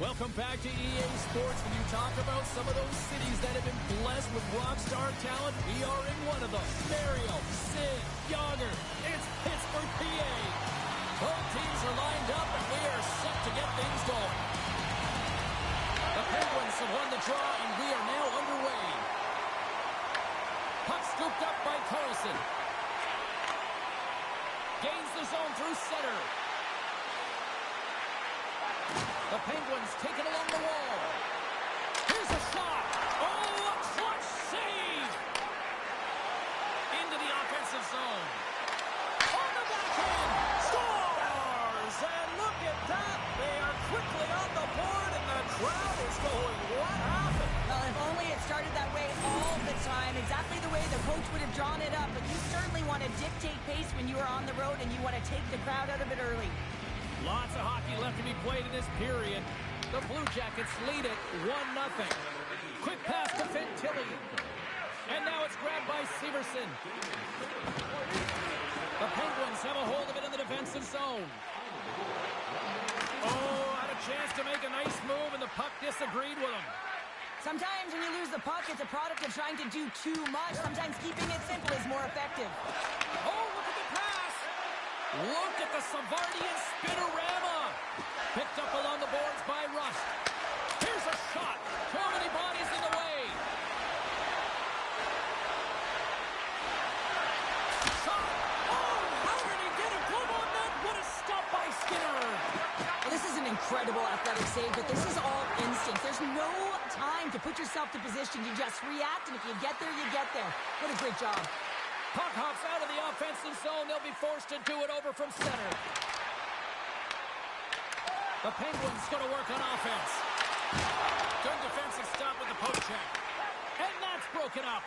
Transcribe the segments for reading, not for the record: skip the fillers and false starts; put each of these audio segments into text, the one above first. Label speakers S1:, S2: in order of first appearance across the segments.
S1: Welcome back to EA Sports. When you talk about some of those cities that have been blessed with rock star talent, we are in one of them. Mario, Sid, Yager. It's Pittsburgh, PA. Both teams are lined up, and we are set to get things going. The Penguins have won the draw, and we are now underway. Puck scooped up by Carlson. Gains the zone through center. The Penguins take it along the wall. Here's a shot. Oh, a clutch save. Into the offensive zone. On the backhand. Scores! And look at that. They are quickly on the board, and the crowd is going, what happened?
S2: Well, if only it started that way all the time, exactly the way the coach would have drawn it up. But you certainly want to dictate pace when you are on the road, and you want to take the crowd out of it early.
S1: Lots of hockey left to be played in this period. The Blue Jackets lead it 1-0. Quick pass to Fantilli. And now it's grabbed by Severson. The Penguins have a hold of it in the defensive zone. Oh, had a chance to make a nice move, and the puck disagreed with him.
S2: Sometimes when you lose the puck, it's a product of trying to do too much. Sometimes keeping it simple is more effective.
S1: Oh, look at the pass! Look at the Savardian spinorama! Picked up along the boards by Rust. Here's a shot! Too many bodies in the way! Shot! Oh, how did he get a glove on that? What a stop by Skinner!
S2: Well, this is an incredible athletic save, but this is all instinct. There's no time to put yourself to position. You just react, and if you get there, you get there. What a great job.
S1: Puck hops out of the offensive zone. They'll be forced to do it over from center. The Penguins going to work on offense. Good defensive stop with the poke check. And that's broken up.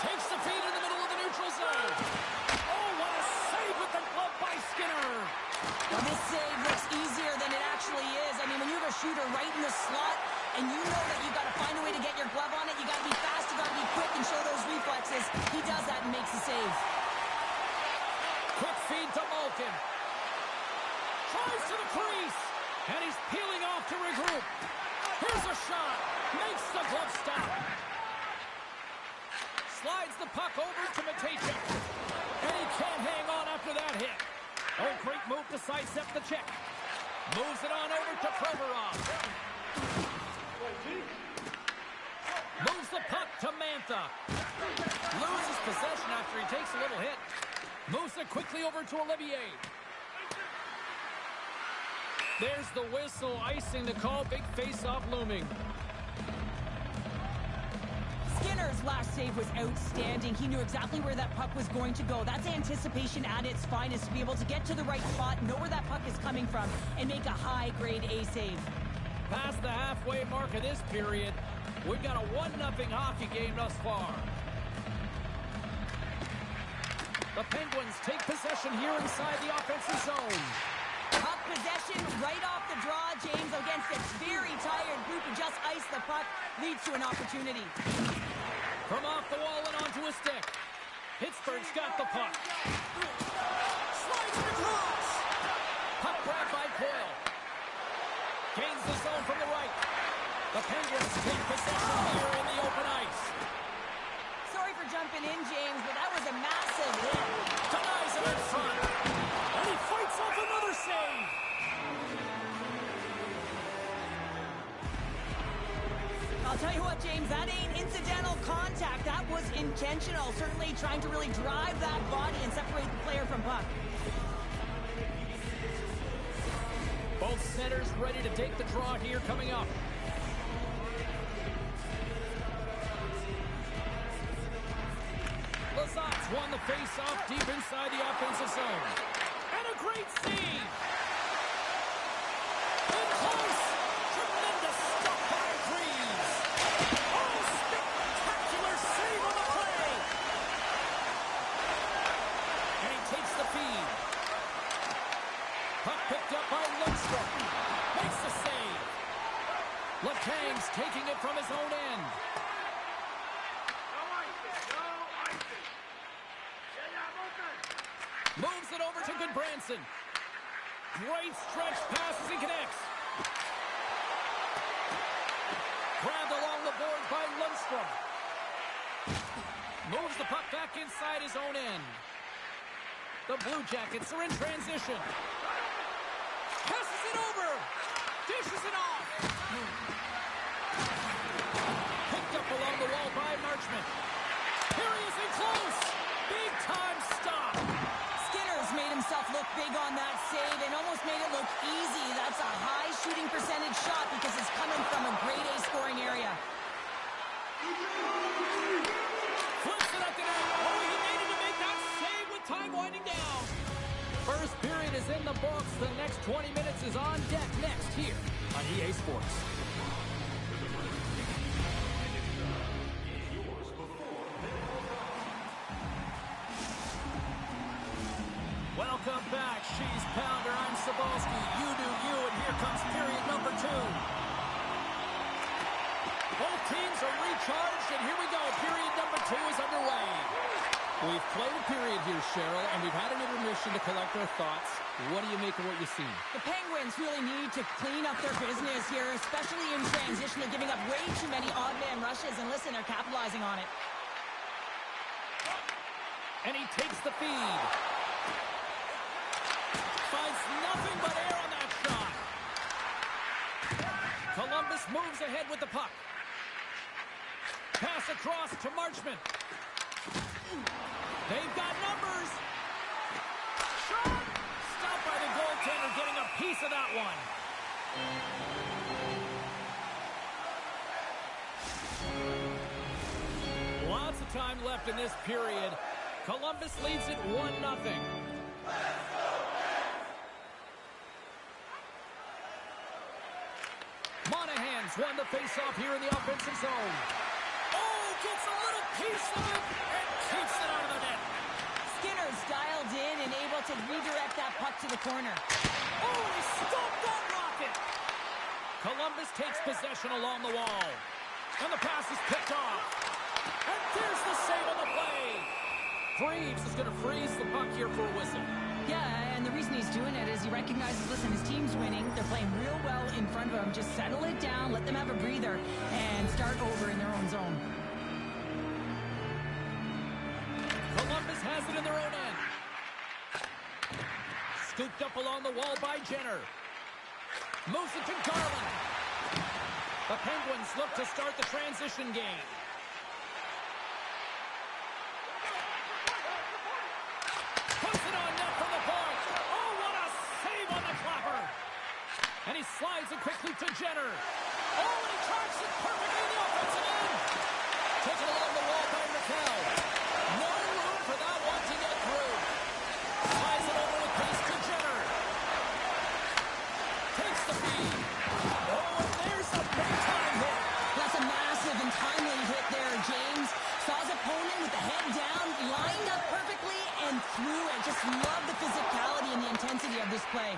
S1: Takes the feed in the middle of the neutral zone. Oh, what a save with the glove by Skinner.
S2: Well, this save looks easier than it actually is. I mean, when you have a shooter right in the slot, and you know that you've got to find a way to get your glove on it, you got to be fast, you got to be quick and show those reflexes. He does that and makes the save.
S1: Quick feed to Malkin. Tries to the crease, and he's peeling off to regroup. Here's a shot. Makes the glove stop. Slides the puck over to Matejchuk. And he can't hang on after that hit. Oh, great move to sidestep the check. Moves it on over to Provorov. Moves the puck to Mantha. Loses possession after he takes a little hit. Moves it quickly over to Olivier. There's the whistle, icing the call. Big face-off looming.
S2: Skinner's last save was outstanding. He knew exactly where that puck was going to go. That's anticipation at its finest, to be able to get to the right spot, know where that puck is coming from, and make a high-grade A save.
S1: Past the halfway mark of this period, we've got a 1-0 hockey game thus far. The Penguins take possession here inside the offensive zone.
S2: Puck possession right off the draw, James, against a very tired group who just iced the puck, leads to an opportunity.
S1: From off the wall and onto a stick. Pittsburgh's got the puck. Slides it across. Puck grabbed by Coyle. Gains the zone from the right. The Penguins take possession here in the open ice.
S2: Sorry for jumping in, James, but that was a massive hit.
S1: Denies him in front. And he fights off another save.
S2: I'll tell you what, James, that ain't incidental contact. That was intentional. Certainly trying to really drive that body and separate the player from puck.
S1: Both centers ready to take the draw here coming up. Lazat's won the face-off deep inside the offensive zone. And a great save! In close! Tremendous stop by Greaves! Oh, spectacular save on the play! And he takes the feed. Puck picked up by Lundstrom. Makes the save. Letang's taking it from his own end. Moves it over to Goodbranson. Great stretch pass as he connects. Grabbed along the boards by Lundstrom. Moves the puck back inside his own end. The Blue Jackets are in transition. Passes it over. Dishes it off. Picked up along the wall by Marchment. Here he is in close. Big time stop.
S2: Skinner's made himself look big on that save and almost made it look easy. That's a high shooting percentage shot because it's coming from a grade A scoring area.
S1: Flips it up the net. Oh, he needed to make that save with time winding down. First period is in the books. The next 20 minutes is on deck next here on EA Sports. Welcome back. She's Pounder. I'm Cybulski. You do you, and here comes period number 2. Both teams are recharged, and here we go. Period number 2 is underway. We've played a period here, Cheryl, and we've had an intermission to collect our thoughts. What do you make of what you've seen?
S2: The Penguins really need to clean up their business here, especially in transition. They're giving up way too many odd man rushes, and listen, they're capitalizing on it.
S1: And he takes the feed. Finds nothing but air on that shot. Columbus moves ahead with the puck. Pass across to Marchment. They've got numbers. Shot! Stopped by the goaltender, getting a piece of that one. Lots of time left in this period. Columbus leads it 1-0. Monahan's won the faceoff here in the offensive zone. Oh, gets a little piece of it and keeps it out of the net.
S2: Skinner's dialed in and able to redirect that puck to the corner.
S1: Oh, he stopped that rocket. Columbus takes possession along the wall. And the pass is picked off. And there's the save on the play. Freeves is going to freeze the puck here for a whistle.
S2: Yeah, and the reason he's doing it is he recognizes, listen, his team's winning. They're playing real well in front of him. Just settle it down, let them have a breather, and start over in their own zone.
S1: Columbus has it in their own end. Scooped up along the wall by Jenner. Moves it to Garland. The Penguins look to start the transition game. Puts it on net from the point. Oh, what a save on the clapper. And he slides it quickly to Jenner. Oh, and he tracks it perfectly in the offensive end. Taken along the wall by Raquel. No room for that one to get through. Slides it over with pace to Jenner. Takes the feed. Oh, and there's a big-time hit.
S2: That's a massive and timely hit there, James. Saw his opponent with the head down, lined up perfectly, and threw it. Just love the physicality and the intensity of this play.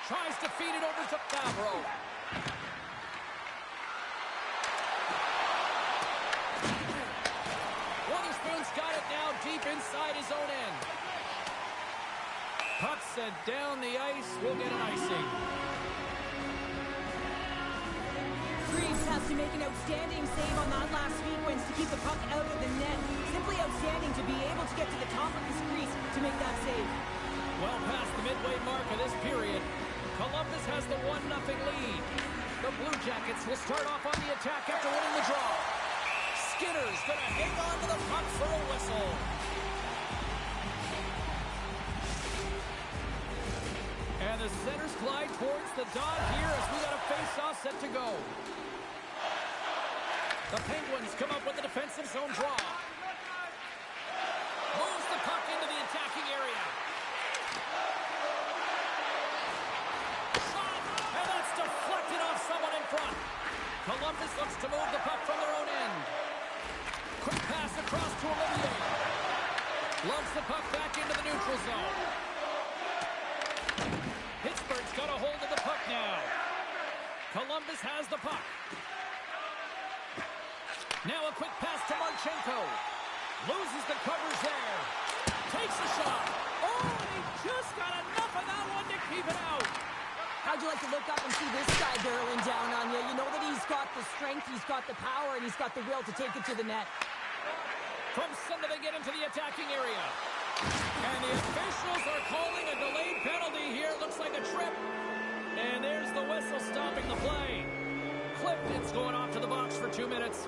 S1: Tries to feed it over to Favreau. Witherspoon's got it now deep inside his own end. Puck sent down the ice. We'll get an icing.
S2: Freeves has to make an outstanding save on that last sequence to keep the puck out of the net. Simply outstanding to be able to get to the top of his crease to make that save.
S1: Well past the midway mark of this period, Columbus has the 1-0 lead. The Blue Jackets will start off on the attack after winning the draw. Skinner's going to hang on to the puck for a whistle. And the centers glide towards the dot here as we got a face-off set to go. The Penguins come up with a defensive zone draw. Moves the puck into the attacking area. Shot! And that's deflected off someone in front. Columbus looks to move the puck from their own end. Quick pass across to Olivier. Loves the puck back into the neutral zone. Pittsburgh's got a hold of the puck now. Columbus has the puck. Now a quick pass to Marchenko. Loses the covers there. Takes a shot. Oh, and he just got enough of that one to keep it out.
S2: How'd you like to look up and see this guy barreling down on you? You know that he's got the strength, he's got the power, and he's got the will to take it to the net.
S1: From center, they get into the attacking area. And the officials are calling a delayed penalty here. Looks like a trip. And there's the whistle stopping the play. Clifton's going off to the box for 2 minutes.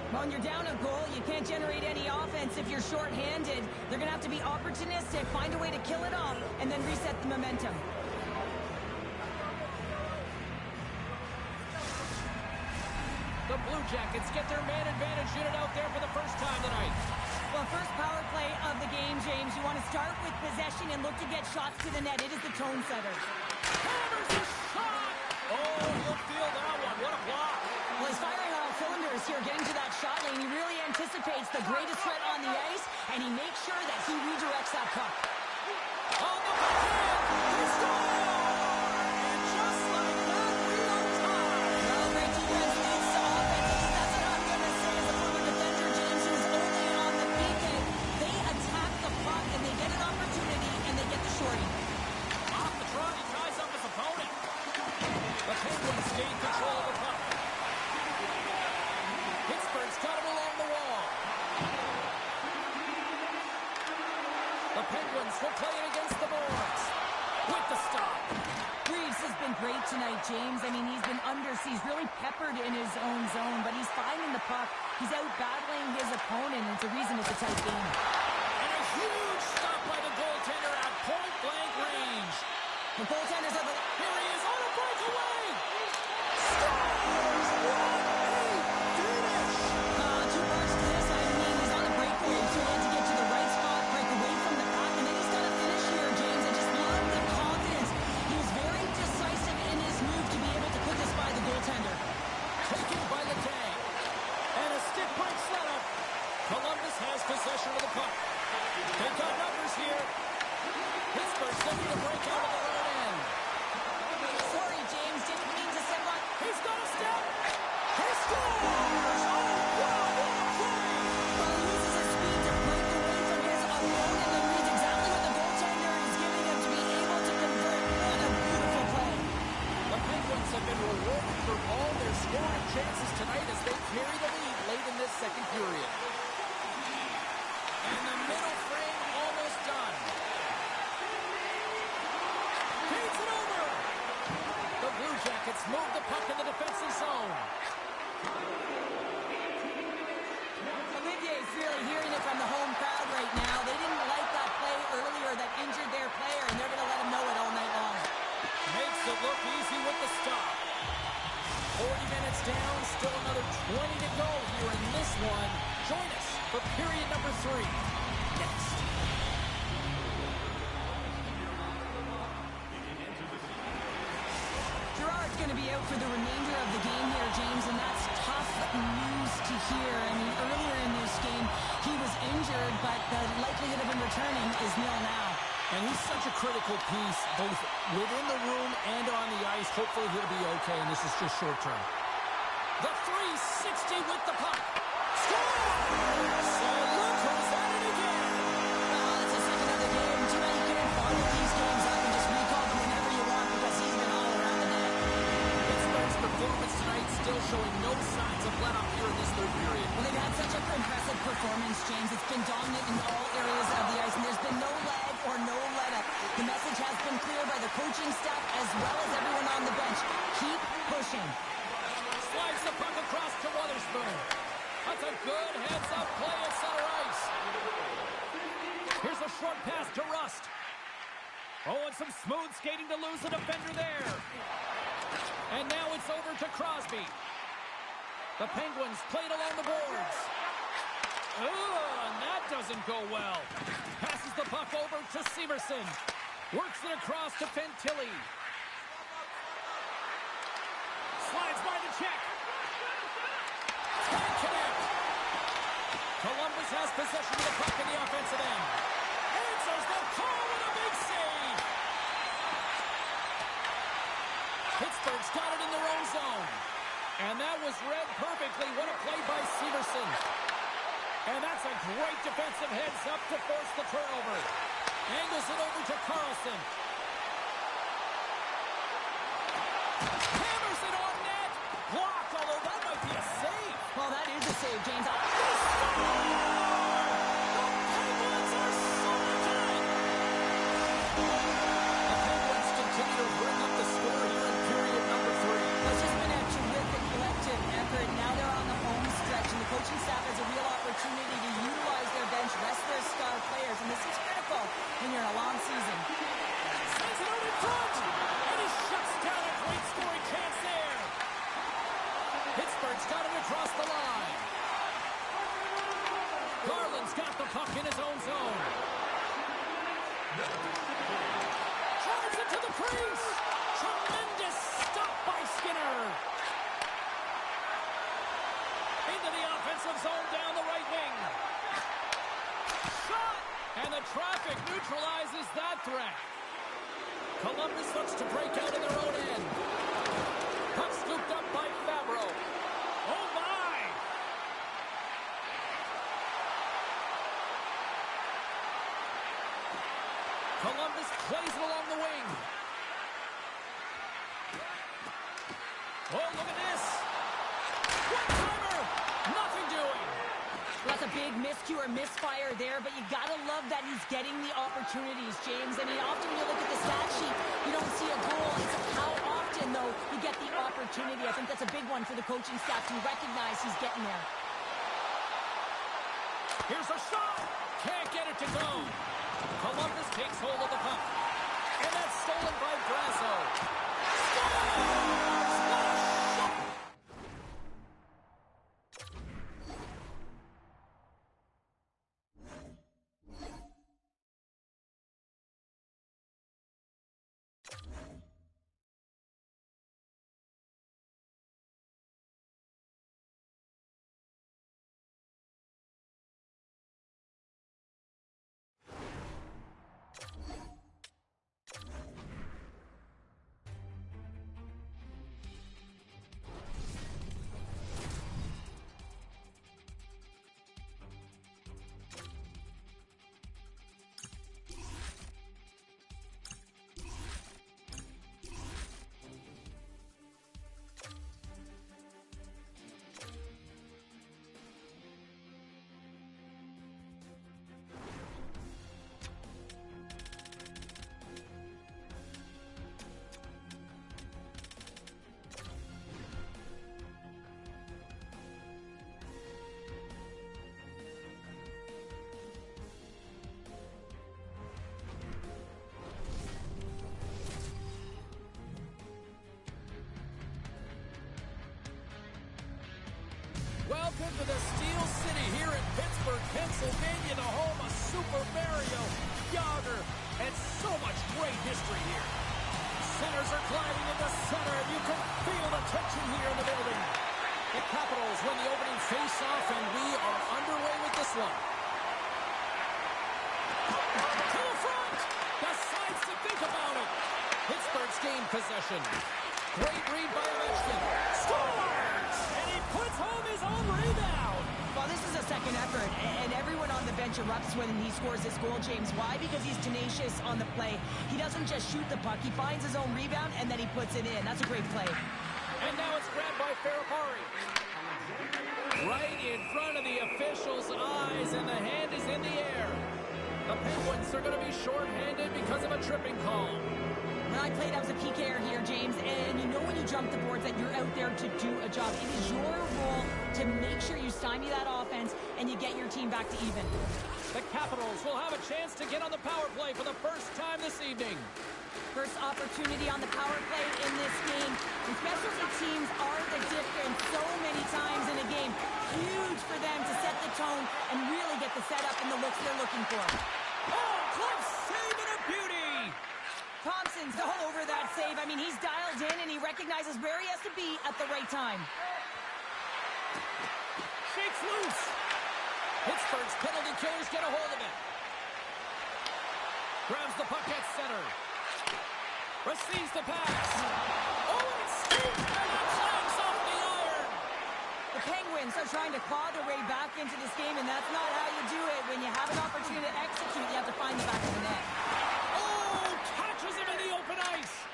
S2: When you're down a goal, you can't generate any offense if you're shorthanded. They're going to have to be opportunistic, find a way to kill it off, and then reset the momentum.
S1: The Blue Jackets get their man advantage unit out there for the first time tonight.
S2: Well, first power play of the game, James. You want to start with possession and look to get shots to the net. It is the tone setter.
S1: Hammers a shot! Oh, you'll feel that one. What a block.
S2: Well, he's firing on all cylinders here, getting to that shot lane. He really anticipates the greatest threat on the ice, and he makes sure that he redirects that puck.
S1: On the backhand! He scores! And just like that, we are tied.
S2: Well, great defense leads to offense. At least that's what I'm going to say as a former defender, James, who's only on the PK. They attack the puck, and they get an opportunity, and they get the shorty.
S1: Off the draw, he ties up his opponent. The Penguins gain control of the puck. Pittsburgh's got it along the wall. The Penguins will play it against the boards. With the stop.
S2: Reeves has been great tonight, James. I mean, he's been undersea. He's really peppered in his own zone, but he's finding the puck. He's out battling his opponent, and it's a reason it's a tight game.
S1: And a huge stop by the goaltender at point-blank range.
S2: The goaltender's at the...
S1: Here he is on a breakaway.
S2: Scores! Two parts to this. I mean, he's on a breakaway. He had to get to the right spot, break away from the puck, and then he's got to finish here, James. I just love the confidence. He was very decisive in his move to be able to put this by the goaltender.
S1: Taken by the tag. And a stick break setup. Columbus has possession of the puck. They've got numbers here. Pittsburgh's looking to break out of the right end.
S2: Sorry, James. Didn't mean to step on.
S1: He's got a step. He scores! Oh, wow, what a play!
S2: Well, he uses his speed to break away from his opponent and reads exactly what the goaltender is giving him to be able to convert. What a beautiful play.
S1: The Penguins have been rewarded for all their scoring chances tonight as they carry the lead late in this second period. And the middle frame almost done. Feeds it over. The Blue Jackets move the puck in the defensive zone.
S2: Olivier's really hearing it from the home crowd right now. They didn't like that play earlier that injured their player, and they're going to let him know it all night long.
S1: Makes it look easy with the stop. 40 minutes down, still another 20 to go here in this one. Join us for period number 3. Next.
S2: Gerard's going to be out for the remainder of the game here, James, and that's tough news to hear. I mean, earlier in this game, he was injured, but the likelihood of him returning is nil now.
S1: And he's such a critical piece, both within the room and on the ice. Hopefully he'll be okay, and this is just short term. The 360 with the puck. Score! So look who's at it again.
S2: It's the second of the game. Too bad you can't follow these games up and just recall them whenever you want because he's been all around the net.
S1: Pittsburgh's performance tonight still showing no signs of let up here in this third period.
S2: Well, they've had such an impressive performance, James. It's been dominant in all areas of the ice, and there's been no leg or no let-up. The message has been clear by the coaching staff as well as everyone on the bench. Keep pushing.
S1: Slides the puck across to Wotherspoon. That's a good heads-up play at center ice. Here's a short pass to Rust. Oh, and some smooth skating to lose the defender there. And now it's over to Crosby. The Penguins played along the boards. And that doesn't go well. Passes the puck over to Severson. Works it across to Fantilli. Slides by the check. Can't connect. Columbus has possession of the puck in the offensive end. Answers the call with a big save. Pittsburgh's got it in their own zone. And that was read perfectly. What a play by Severson. And that's a great defensive heads-up to force the turnover. Angles it over to Carlson.
S2: save, James. Coaching staff has a real opportunity to utilize their bench, rest their star players, and this is critical when you're in a long season.
S1: Sends it out in front, and he shuts down a great scoring chance there. Pittsburgh's got it across the line. Garland's got the puck in his own zone. Drives it to the crease. Tremendous stop by Skinner. Into the offensive zone down the right wing. Shot! And the traffic neutralizes that threat. Columbus looks to break out in their own end. Puck scooped up by Fabro. Oh my! Columbus plays it along the wing. Oh, look at this! One-timer! Nothing doing!
S2: Well, that's a big miscue or misfire there, but you gotta love that he's getting the opportunities, James. I mean, often when you look at the stat sheet, you don't see a goal. It's how often, though, you get the opportunity. I think that's a big one for the coaching staff to recognize he's getting there.
S1: Here's a shot! Can't get it to go! Columbus takes hold of the puck. And that's stolen by Brasso. Scores! Welcome to the Steel City here in Pittsburgh, Pennsylvania, the home of Super Mario, Yager, and so much great history here. Centers are climbing into center, and you can feel the tension here in the building. The Capitals win the opening face-off, and we are underway with this one. To the front! Decides to think about it. Pittsburgh's gained possession. Great read by Ovechkin. Scores! And he puts home his own rebound.
S2: Well, this is a second effort, and everyone on the bench erupts when he scores this goal, James. Why? Because he's tenacious on the play. He doesn't just shoot the puck. He finds his own rebound, and then he puts it in. That's a great play.
S1: And now it's grabbed by Ferrapari. Right in front of the official's eyes, and the hand is in the air. The Penguins are going to be shorthanded because of a tripping call.
S2: When I played, I was a PKer here, James, and you know when you jump the boards that you're out there to do a job. It is your role to make sure you stymie that offense and you get your team back to even.
S1: The Capitals will have a chance to get on the power play for the first time this evening.
S2: First opportunity on the power play in this game. And specialty teams are the difference so many times in a game. Huge for them to set the tone and really get the setup and the looks they're looking for.
S1: Oh, close save and a beauty!
S2: Thompson's all over that save. I mean, he's dialed in and he recognizes where he has to be at the right time.
S1: Shakes loose. Pittsburgh's penalty killers get a hold of it. Grabs the puck at center. Receives the pass. Oh, and it's scooped, and that flags off the iron.
S2: The Penguins are trying to claw their way back into this game, and that's not how you do it. When you have an opportunity to execute, you have to find the back of the net.
S1: Oh, catches him in the open ice.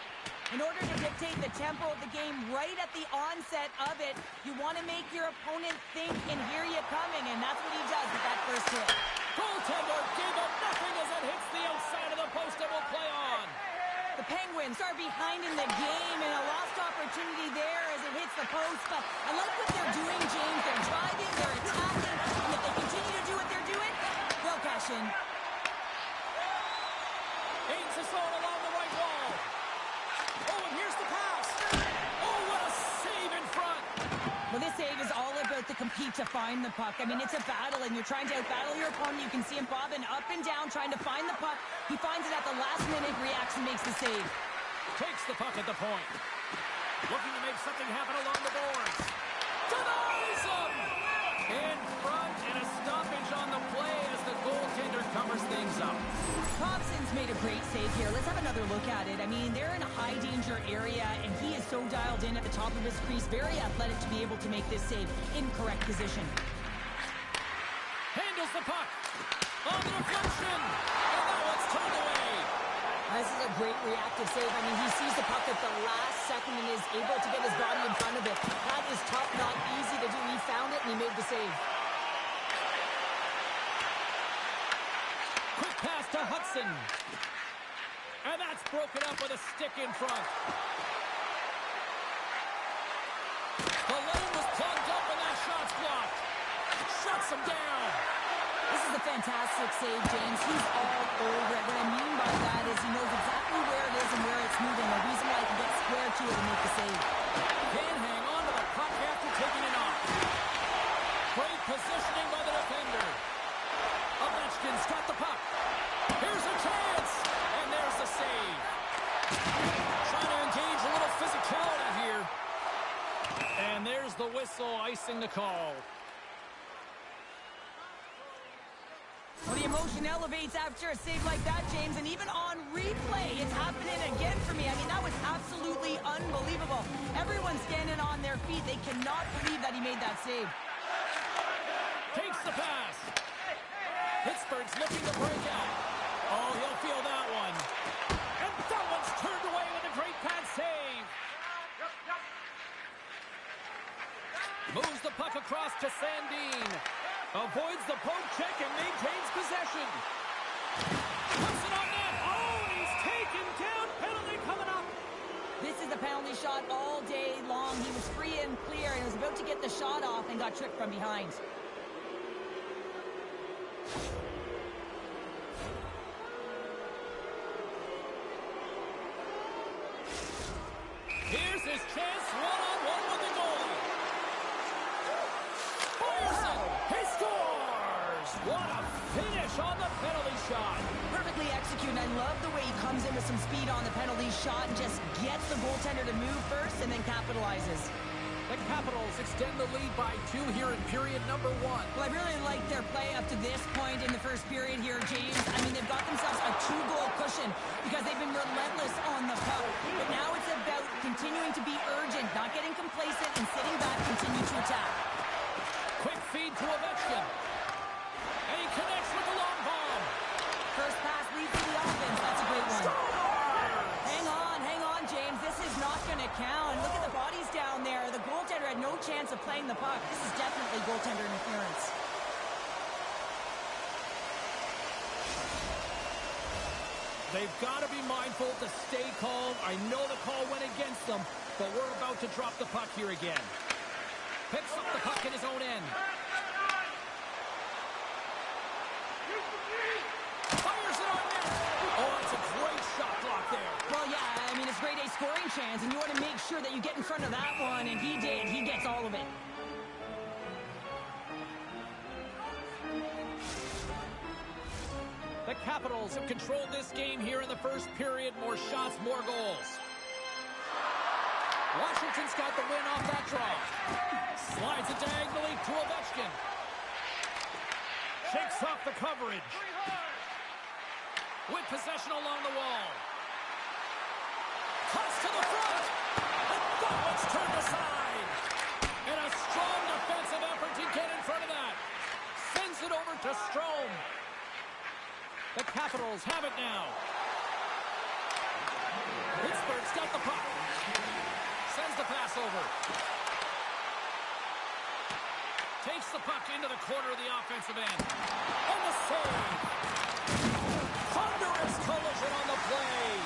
S2: In order to dictate the tempo of the game right at the onset, mindset of it. You want to make your opponent think and hear you coming, and that's what he does with that first hit.
S1: Goaltender gave up nothing as it hits the outside of the post and will play on.
S2: The Penguins are behind in the game, and a lost opportunity there as it hits the post. But I like what they're doing, James. They're driving, they're attacking, and if they continue to do what they're doing, they'll cash in.
S1: Aims his own along the right wall. Oh, and here's the pass. Oh, what a save in front.
S2: Well, this save is all about the compete to find the puck. I mean, it's a battle, and you're trying to outbattle your opponent. You can see him bobbing up and down, trying to find the puck. He finds it at the last minute, reacts and makes the save.
S1: Takes the puck at the point. Looking to make something happen along the boards. Denies him! In front, and a stoppage on the play as the goaltender covers things up.
S2: Thompson's made a great save here. Let's have another look at it. I mean, they're in a high-danger area, and he is so dialed in at the top of his crease. Very athletic to be able to make this save in correct position.
S1: Handles the puck. On the deflection. And that one's turned away.
S2: This is a great reactive save. I mean, he sees the puck at the last second and is able to get his body in front of it. That is tough, not easy to do. He found it, and he made the save.
S1: Quick pass to Hudson. And that's broken up with a stick in front. The lane was plugged up and that shot's blocked. Shuts him down.
S2: This is a fantastic save, James. He's all over it. What I mean by that is he knows exactly where it is and where it's moving. The reason why he can get square to it and make the save.
S1: Can hang on to the puck after taking it off. Great positioning by the defender. Ovechkin's got the puck. Here's a chance. And there's the save. Trying to engage a little physicality here. And there's the whistle icing the call.
S2: Well, the emotion elevates after a save like that, James, and even on replay, it's happening again for me. I mean, that was absolutely unbelievable. Everyone's standing on their feet. They cannot believe that he made that save.
S1: Takes the pass. Pittsburgh's looking to break out. Oh, he'll feel that one. And that one's turned away with a great pass save. Moves the puck across to Sandin. Avoids the poke check and maintains possession. Puts it on net. Oh, he's taken down. Penalty coming up.
S2: This is a penalty shot all day long. He was free and clear and was about to get the shot off and got tripped from behind.
S1: Here's his chance, one-on-one with the goalie. Fires it. He scores! What a finish on the penalty shot.
S2: Perfectly executed. I love the way he comes in with some speed on the penalty shot and just gets the goaltender to move first and then capitalizes.
S1: The Capitals extend the lead by 2 here in period number 1.
S2: Well, I really like their play up to this point in the first period here, James. I mean, they've got themselves a 2-goal cushion because they've been relentless on the puck. But now it's about continuing to be urgent, not getting complacent, and sitting back, continue to attack.
S1: Quick feed to Ovechkin. And he connects with the long bomb.
S2: First pass leads to the offense. That's a great one. Hang on, James. This is not going to count. Look at the bodies down there. The goaltender had no chance of playing the puck. This is definitely goaltender interference.
S1: They've got to be mindful to stay calm. I know the call went against them, but we're about to drop the puck here again. Picks up the puck in his own end. Fires it on net. Oh, it's a great shot block there.
S2: Well, yeah, I mean, it's grade A scoring chance, and you want to make sure that you get in front of that one, and he did. He gets all of it.
S1: The Capitals have controlled this game here in the first period. More shots, more goals. Washington's got the win off that draw. Slides it diagonally to Ovechkin. Shakes off the coverage. With possession along the wall. Toss to the front. And that one's turned aside. And a strong defensive effort to get in front of that. Sends it over to Strome. The Capitals have it now. Pittsburgh's got the puck. Sends the pass over. Takes the puck into the corner of the offensive end. And the save. Thunderous collision on the play.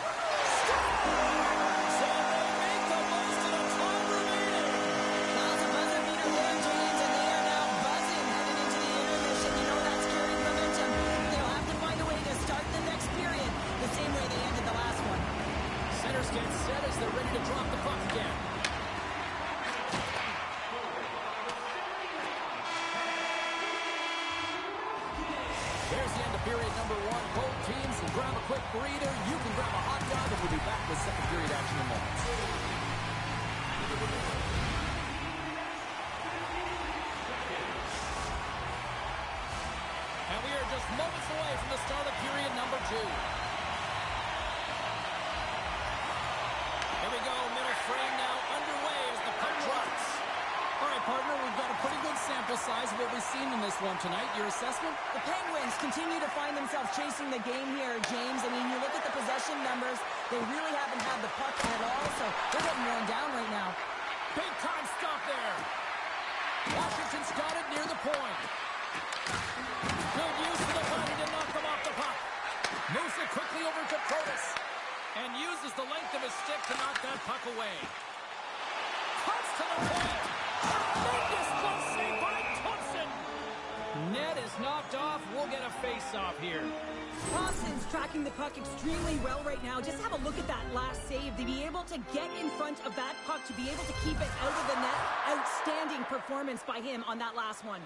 S1: Scores! And they make the most of the time remaining.
S2: Well, it's a buzzer beater there, James, and they are now buzzing heading into the intermission. You know that's carrying momentum. They'll have to find a way to start the next period the same way they ended the last one.
S1: Centers get set as they're ready to drop the puck again. There's the end of period number one. Both teams can grab a quick breather. You can grab a hot dog, and we'll be back with second period action in moments. And we are just moments away from the start of period number two. Here we go, middle frame now underway as the puck drops. All right, partner, we've got a pretty good sample size of what we've seen in this one tonight. Your assessment?
S2: The Penguins continue to find themselves chasing the game here, James. I mean, you look at the possession numbers, they really haven't had the puck at all, so they're getting worn down right now.
S1: Big time stop there. Washington's got it near the point. Good use of the body to knock them off the puck. Moves it quickly over to Protas. And uses the length of his stick to knock that puck away. Cuts to the point. Tremendous close save by Thompson. Net is knocked off. We'll get a face-off here.
S2: Thompson's tracking the puck extremely well right now. Just have a look at that last save. To be able to get in front of that puck, to be able to keep it out of the net. Outstanding performance by him on that last one.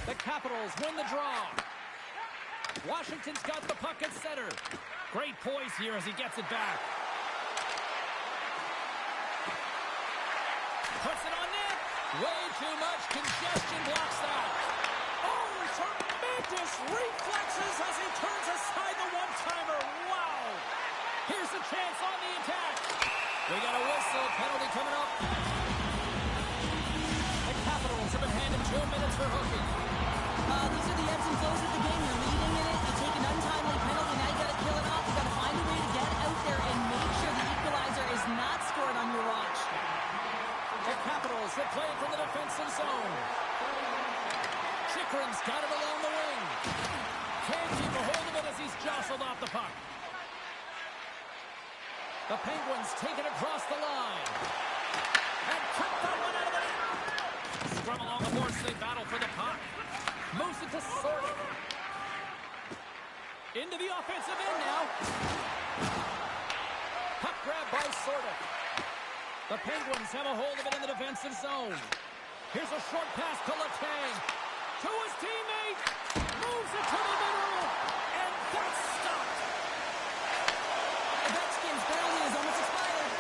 S1: The Capitals win the draw. Washington's got the puck at center. Great poise here as he gets it back. Puts it on net. Way too much congestion blocks that. Oh, tremendous reflexes as he turns aside the one-timer. Wow. Here's a chance on the attack. We got a whistle. Penalty coming up. The Capitals have been handed 2 minutes for hooking.
S2: These are the ebbs and flows of the game. You're leading in it. You take an untimely penalty. Now you got to kill it off. You got to find a way to get out there and make sure the equalizer is not scored on your watch.
S1: The Capitals have played from the defensive zone. Chychrun's got it along the wing. Can't keep a hold of it as he's jostled off the puck. The Penguins take it across the line. And cut that one out of the net. Scrum along the boards, they battle for the puck. Moves it to Sordik. Into the offensive end now. Puck grab by Sordik. The Penguins have a hold of it in the defensive zone. Here's a short pass to Letang. To his teammate. Moves it to the middle. And that's stopped.
S2: Ovechkin's penalty is almost expired.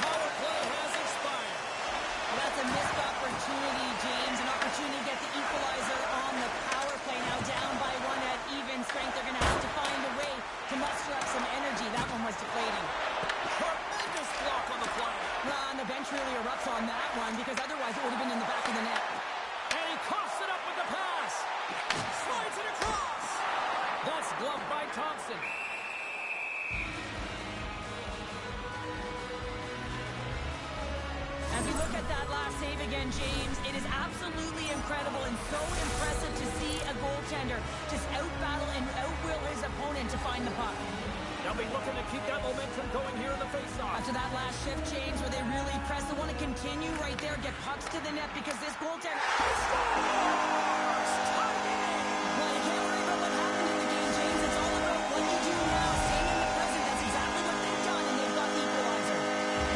S1: Power play has expired.
S2: Well, that's a missed opportunity, James. An opportunity to get the equalizer on the power play. Now down by one at even strength. They're going to have to find a way to muster up some energy. That one was deflating.
S1: Tremendous block on the play.
S2: Well, and the bench really erupts on that one because otherwise it would have been in the back of the net.
S1: And he coughs it up with the pass. Slides it across. That's gloved by Thompson.
S2: As we look at that last save again, James, it is absolutely incredible and so impressive to see a goaltender just out-battle and out-will his opponent to find the puck.
S1: They'll be looking to keep that momentum going here in the faceoff.
S2: After that last shift, James, where they really press, they want to continue right there, get pucks to the net because this goaltender... Well, you can't worry about what happened in the game, James. It's all about what you do now. Staying in the present, that's exactly what they've done, and they've got the equalizer.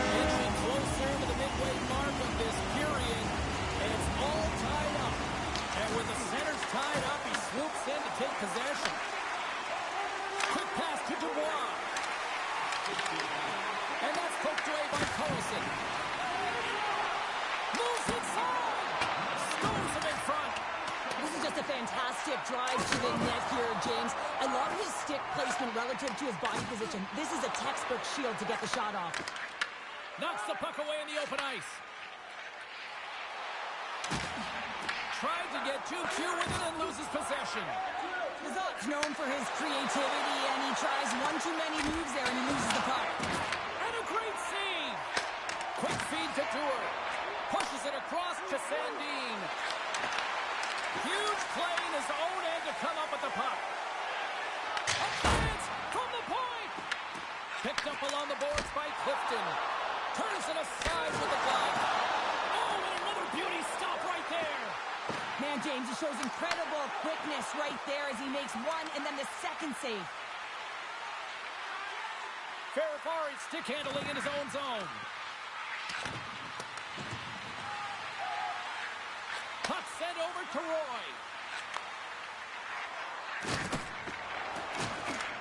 S1: Inching closer to the midway mark of this period, and it's all tied up. And with the centers tied up, he swoops in to take possession. Quick pass to Dubois. And that's poked away by Carlson. Moves inside. Stones him in front.
S2: This is just a fantastic drive to the net here, James. I love his stick placement relative to his body position. This is a textbook shield to get the shot off.
S1: Knocks the puck away in the open ice. Tried to get too cute with it and loses possession.
S2: Lizotte known for his creativity, and he tries one too many moves there, and he loses the puck.
S1: And a great save. Quick feed to Tour. Pushes it across to Sandin. Huge play in his own end to come up with the puck. A chance from the point. Picked up along the boards by Clifton. Turns it aside with the glove. Oh, and another beauty stop right there.
S2: Man, James, he shows incredible quickness right there as he makes one and then the second save.
S1: Ferrari stick handling in his own zone. Puck sent over to Roy.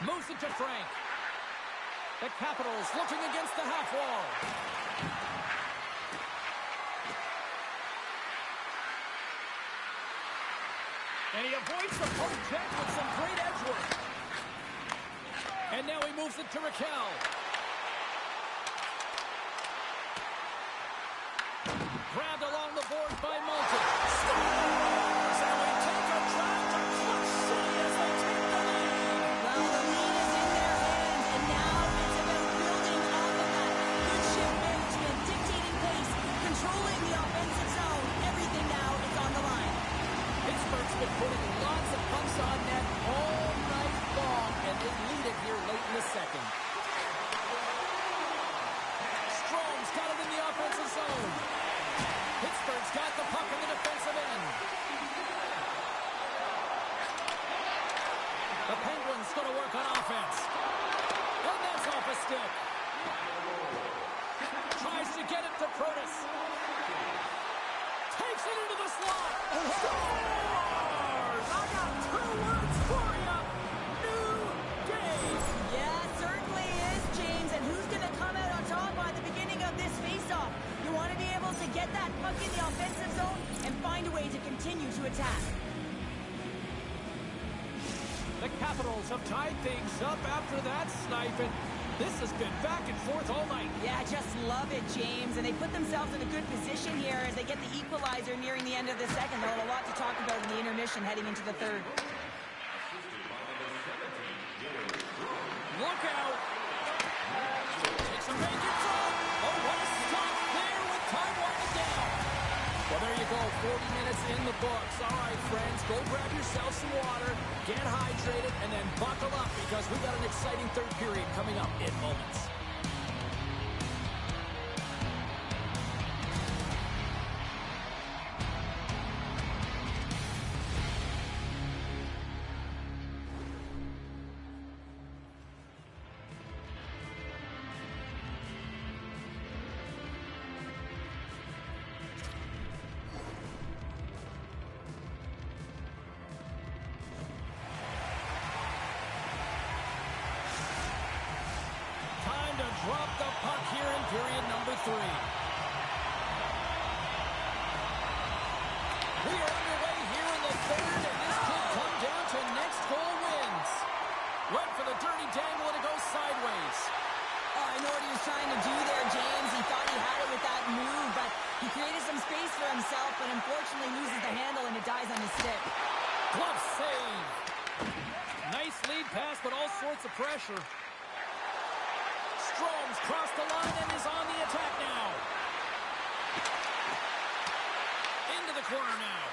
S1: Moves it to Frank. The Capitals looking against the half wall. And he avoids the poke check with some great edge work. And now he moves it to Raquel. Grabbed along the board by Moulton. Scores! And we take a drive to Clutch City as they take the lead.
S2: Well, the lead is in their hands, and now it's about building off of that. Good shift management, dictating pace, controlling the offensive zone. Everything now is on the line.
S1: Pittsburgh's been putting lots of pucks on net all night long, and they lead it here late in the second. Strome's got it in the offensive zone. Pittsburgh's got the puck in the defensive end. The Penguins going to work on offense. And that's off a stick. Tries to get it to Protas. Takes it into the slot. Scores! I got 2 words for you. New game.
S2: Yeah, it certainly is, James. And who's going to come out on top by the beginning of this faceoff? You want to be able to get that puck in the offensive zone and find a way to continue to attack.
S1: The Capitals have tied things up after that snipe, and this has been back and forth all night.
S2: Yeah, just love it, James. And they put themselves in a good position here as they get the equalizer nearing the end of the second. They'll have a lot to talk about in the intermission heading into the third.
S1: Look out. Takes a make it through. Oh, what a stop there with time winding down. Well, there you go. 40 minutes in the books. All right, friends, go grab yourself some water, get hydrated, and then buckle up because we've got an exciting third period coming up in moments. Drop the puck here in period number 3. We are underway here in the third, and this could come down to next goal wins. Went for the dirty dangle, and it goes sideways.
S2: Oh, I know what he was trying to do there, James. He thought he had it with that move, but he created some space for himself, but unfortunately loses the handle, and it dies on his stick.
S1: Glove save. Nice lead pass, but all sorts of pressure. Strome's crossed the line and is on the attack now. Into the corner now.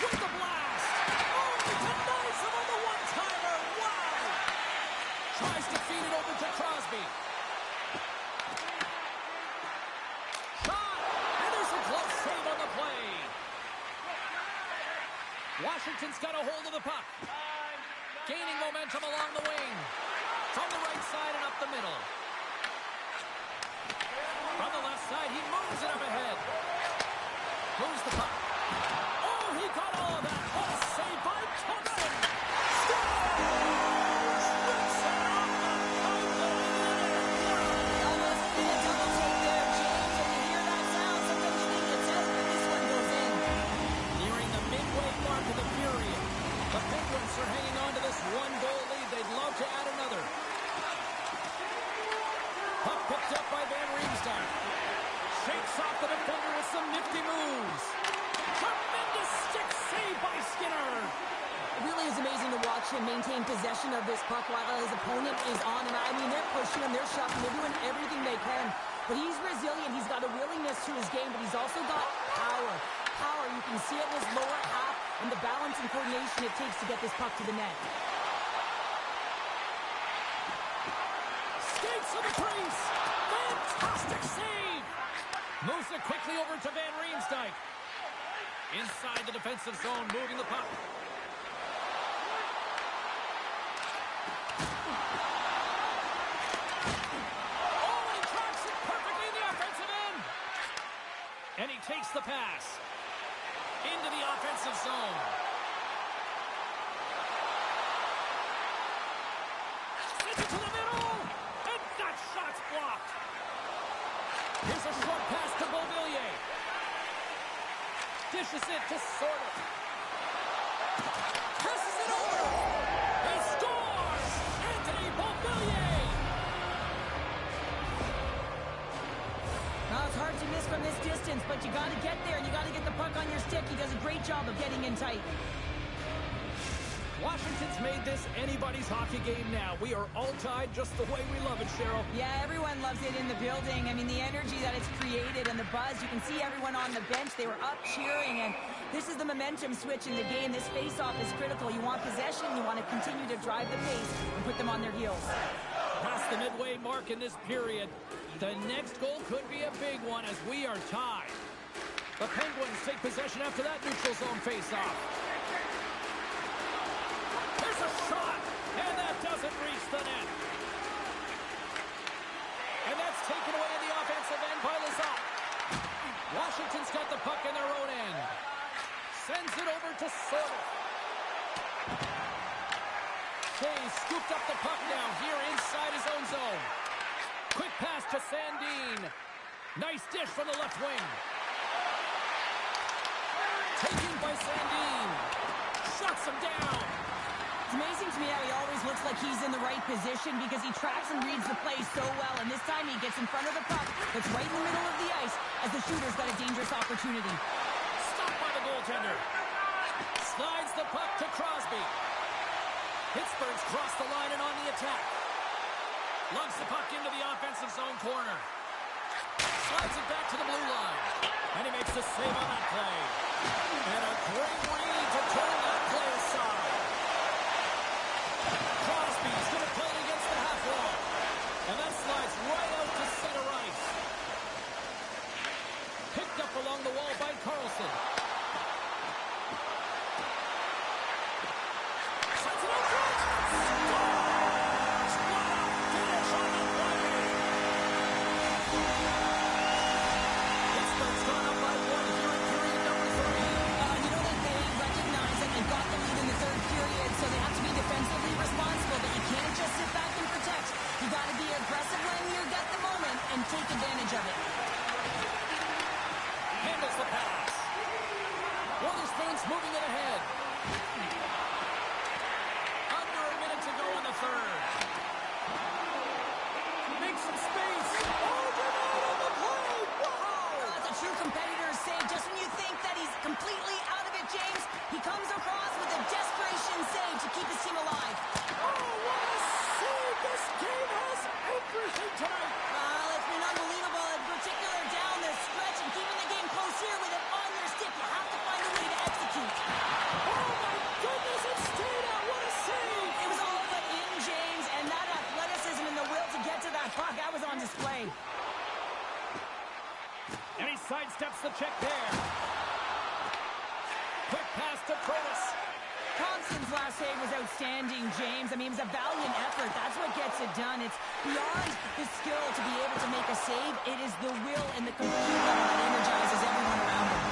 S1: With the blast. Oh, he denies him on the one-timer. Wow. Tries to feed it over to Crosby. Shot. And there's a close save on the play. Washington's got a hold of the puck. Gaining momentum along the wing. From the right side and up the middle. From the left side, he moves it up ahead. Moves the puck. Oh, he got all of that. What a save by Thompson. Scores! Rips it off the pipeline.
S2: Almost did a double take there, James. And you hear that sound, sometimes you think it's out, but this one goes in.
S1: Nearing the midway mark of the period. The Penguins are hanging on to this one-goal lead. They'd love to add another. Puck picked up by Van Riemsdyk. Shakes off the defender with some nifty moves.
S2: maintain possession of this puck while his opponent is on him. I mean, they're pushing him, they're shoving, they're doing everything they can. But he's resilient. He's got a willingness to his game, but he's also got power. Power, you can see it in his lower half and the balance and coordination it takes to get this puck to the net.
S1: Skates to the crease. Fantastic save. Moves it quickly over to Van Riemsdyk. Inside the defensive zone, moving the puck. Oh, and he tracks it perfectly in the offensive end. And he takes the pass into the offensive zone. Sends it to the middle, and that shot's blocked. Here's a short pass to Beauvillier. Dishes it to Sortl. Presses it over. He scores! Anthony Beauvillier!
S2: Now, it's hard to miss from this distance, but you got to get there, and you got to get the puck on your stick. He does a great job of getting in tight.
S1: Washington's made this anybody's hockey game now. We are all tied just the way we love it, Cheryl.
S2: Yeah, everyone loves it in the building. I mean, the energy that it's created and the buzz. You can see everyone on the bench. They were up cheering, and this is the momentum switch in the game. This face-off is critical. You want possession. You want to continue to drive the pace and put them on their heels.
S1: Past the midway mark in this period. The next goal could be a big one as we are tied. The Penguins take possession after that neutral zone face-off. There's a shot, and that doesn't reach the net. And that's taken away in the offensive end by Lizotte. Washington's got the puck in their own end. Sends it over to Sortl. Shea scooped up the puck now here inside his own zone. Quick pass to Sandin. Nice dish from the left wing. Taken by Sandin. Shuts him down.
S2: It's amazing to me how he always looks like he's in the right position because he tracks and reads the play so well. And this time he gets in front of the puck that's right in the middle of the ice as the shooter's got a dangerous opportunity.
S1: Stopped by the goaltender. Slides the puck to Crosby. Pittsburgh's crossed the line and on the attack. Lugs the puck into the offensive zone corner. Slides it back to the blue line. And he makes the save on that play. And a great read to turn that play aside. Crosby's going to play it against the half wall. And that slides right out to center ice. Picked up along the wall by Carlson. Sends it over. Scores! What a finish on the play! Pittsburgh's gone up by one here in period number 3.
S2: You know that they recognize that they've got the lead in the third period, so they have to be defensively responsible, but you can't just sit back and protect. You got to be aggressive when you get the moment and take advantage of it.
S1: Handles the pass. Witherspoon's moving it ahead. Under a minute to go in the third. Makes some space. Oh, get out of the play! Wow!
S2: That's a true competitor's save. Just when you think that he's completely out of it, James, he comes across with a desperation save to keep his team alive.
S1: Oh, what a save! This game has everything tonight.
S2: It's been unbelievable, in particular down the stretch and keeping the game close here with it on your stick. You have to find a way to execute.
S1: Oh, my goodness, it stayed out. What a save!
S2: It was all but in, James, and that athleticism and the will to get to that puck, that was on display.
S1: And he sidesteps the check there. Quick pass to Curtis.
S2: Thompson's last save was outstanding, James. I mean, it was a valiant effort. That's what gets it done. It's beyond the skill to be able to make a save. It is the will and the compete level that energizes everyone around him.